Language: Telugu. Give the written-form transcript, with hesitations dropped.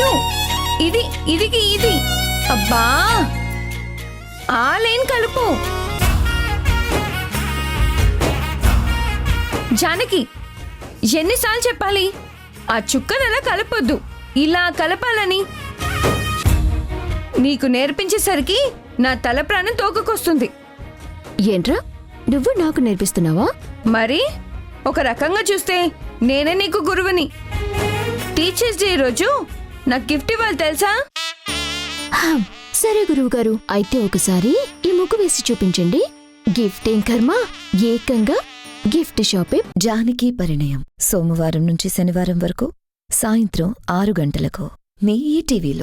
ఇటు ఇది ఇదికి ఇది. అబ్బా ఆ లైన్ కలుపు. జానకి ఎన్నిసార్లు చెప్పాలి ఆ చుక్కను అలా కలపొద్దు, ఇలా కలపాలని. నీకు నేర్పించేసరికి నా తల ప్రాణం తోకకొస్తుంది. ఏంట్రా నువ్వు నాకు నేర్పిస్తున్నావా? మరి ఒక రకంగా చూస్తే నేనే నీకు గురువుని. టీచర్స్ డే రోజు నాకు గిఫ్ట్ ఇవ్వాలి తెలుసా? సరే గురువుగారు, అయితే ఒకసారి ఈ ముగ్గు వేసి చూపించండి. గిఫ్ట్ ఏం కర్మ, ఏకంగా గిఫ్ట్ షాపే. జానకి పరిణయం సోమవారం నుంచి శనివారం వరకు సాయంత్రం 6 గంటలకు మీ ఈటీవీలో.